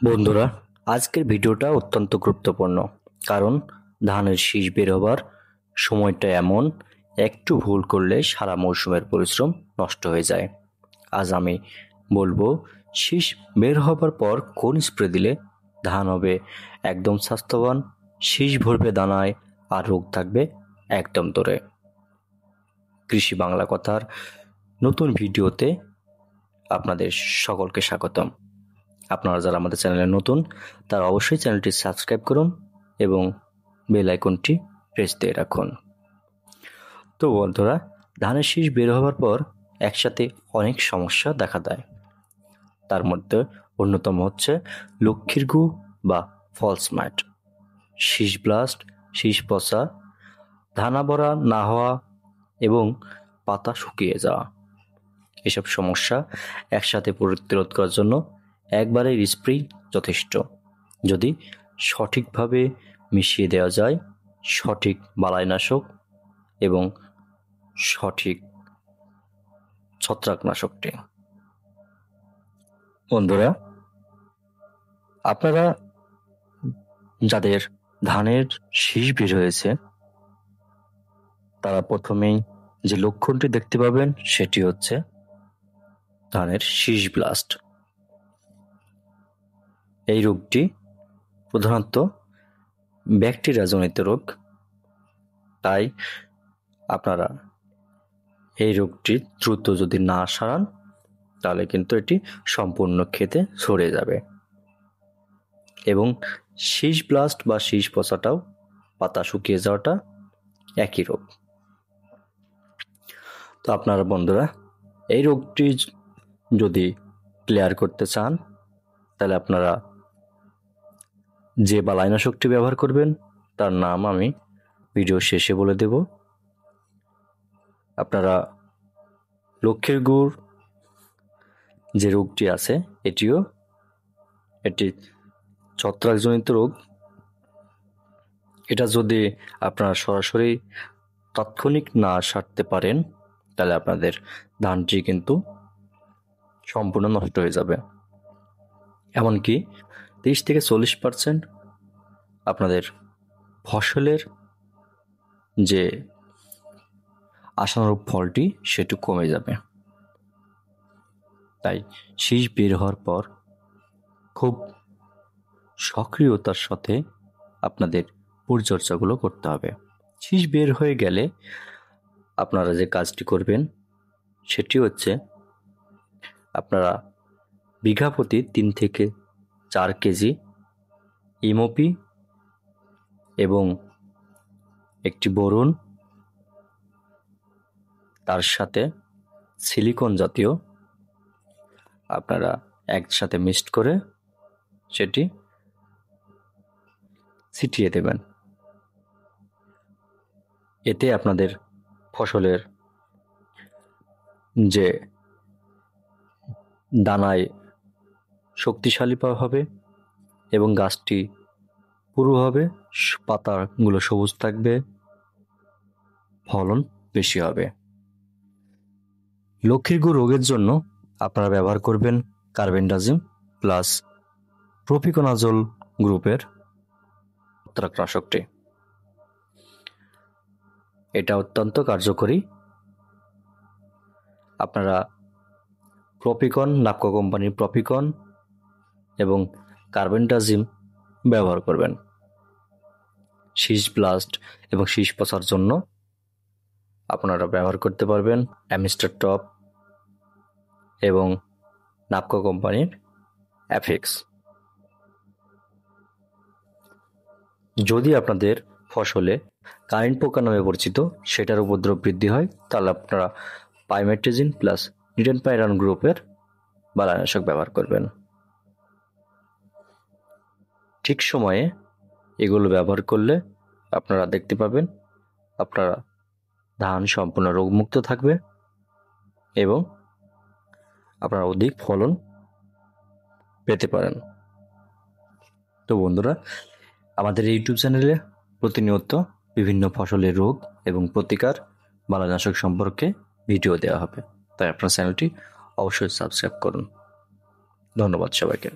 বন্ধুরা, আজকের ভিডিওটা অত্যন্ত গুরুত্বপূর্ণ, কারণ ধানের শীষ বের হবার সময়টা এমন, একটু ভুল করলে সারা মৌসুমের পরিশ্রম নষ্ট হয়ে যায়। আজ আমি বলবো শীষ বের হবার পর কোন স্প্রে দিলে ধান হবে একদম স্বাস্থ্যবান, শীষ ভরবে দানায়, আর রোগ থাকবে একদম দূরে। কৃষি বাংলা কথার নতুন ভিডিওতে আপনাদের সকলকে স্বাগতম। আপনারা যারা আমাদের চ্যানেলে নতুন, তারা অবশ্যই চ্যানেলটি সাবস্ক্রাইব করুন এবং বেল আইকনটি প্রেস দিয়ে রাখুন। তো বন্ধুরা, ধানের শীষ বের হওয়ার পর একসাথে অনেক সমস্যা দেখা দেয়। তার মধ্যে অন্যতম হচ্ছে লক্ষ্মীর গু বা ফলস মাইট, শীষ ব্লাস্ট, শীষ পচা, দানা ভরা না হওয়া এবং পাতা শুকিয়ে যাওয়া। এসব সমস্যা একসাথে প্রতিরোধ করার জন্য একবারের স্প্রে যথেষ্ট, যদি সঠিকভাবে মিশিয়ে দেওয়া যায় সঠিক বালাইনাশক এবং সঠিক ছত্রাকনাশকটি। বন্ধুরা, আপনারা যাদের ধানের শীষ বের হয়েছে, তারা প্রথমেই যে লক্ষণটি দেখতে পাবেন সেটি হচ্ছে ধানের শীষ ব্লাস্ট। এই রোগটি প্রধানত ব্যাকটেরিয়া জনিত রোগ, তাই আপনারা এই রোগটি দ্রুত যদি না সারান তাহলে কিন্তু এটি সম্পূর্ণ ক্ষেতে ছড়িয়ে যাবে। এবং শীষ ব্লাস্ট বা শীষ পচাটাও, পাতা শুকিয়ে যাওয়াটা একই রোগ। তো আপনারা বন্ধুরা, এই রোগটি যদি ক্লিয়ার করতে চান তাহলে আপনারা যে বালাইনাশকটি ব্যবহার করবেন তার নাম আমি ভিডিও শেষে বলে দেব। আপনারা লক্ষ্মীর গুড় যে রোগটি আছে, এটি ছত্রাকজনিত রোগ। এটা যদি আপনারা সরাসরি তাৎক্ষণিক না সারতে পারেন তাহলে আপনাদের ধানটি কিন্তু সম্পূর্ণ নষ্ট হয়ে যাবে। এমনকি 30-40% আপনাদের ফসলের যে আশানুরূপ ফলটি সেটু কমে যাবে। তাই শীষ বের হওয়ার পর খুব সক্রিয়তার সাথে আপনাদের পরিচর্যাগুলো করতে হবে। শীষ বের হয়ে গেলে আপনারা যে কাজটি করবেন সেটি হচ্ছে, আপনারা বিঘা প্রতি 3-4 কেজি ইমোপি এবং একটি বোরন, তার সাথে সিলিকন জাতীয় আপনারা একসাথে মিক্সড করে সেটি ছিটিয়ে দেবেন। এতে আপনাদের ফসলের যে দানায় শক্তিশালী হবে এবং গাছটি পুরো হবে, পাতাগুলো সবুজ থাকবে, ফলন বেশি হবে। লক্ষ্মীর গু রোগের জন্য আপনারা ব্যবহার করবেন কার্বেন্ডাজিম প্লাস প্রোপিকোনাজোল গ্রুপের ছত্রাকনাশকটি। এটা অত্যন্ত কার্যকরী। আপনারা প্রপিকন, নাপকো কোম্পানির প্রপিকন এবং কার্বেন্ডাজিম ব্যবহার করবেন। শীষ ব্লাস্ট এবং শীষ পচার জন্য আপনারা ব্যবহার করতে পারবেন অ্যামিস্টার টপ এবং নাপকো কোম্পানির অ্যাফেক্স। যদি আপনাদের ফসলে কারেন্ট পোকা নামে পরিচিত সেটার উপদ্রব বৃদ্ধি হয় তাহলে আপনারা পাইমেট্রিজিন প্লাস নিডেনপাইরান গ্রুপের বালাইনাশক ব্যবহার করবেন। ঠিক সময়ে এগুলো ব্যবহার করলে আপনারা দেখতে পাবেন আপনারা ধান সম্পূর্ণ রোগমুক্ত থাকবে এবং আপনারা অধিক ফলন পেতে পারেন। তো বন্ধুরা, আমাদের ইউটিউব চ্যানেলে প্রতিনিয়ত বিভিন্ন ফসলের রোগ এবং প্রতিকার, বালাইনাশক সম্পর্কে ভিডিও দেওয়া হবে, তাই আপনার চ্যানেলটি অবশ্যই সাবস্ক্রাইব করুন। ধন্যবাদ সবাইকে।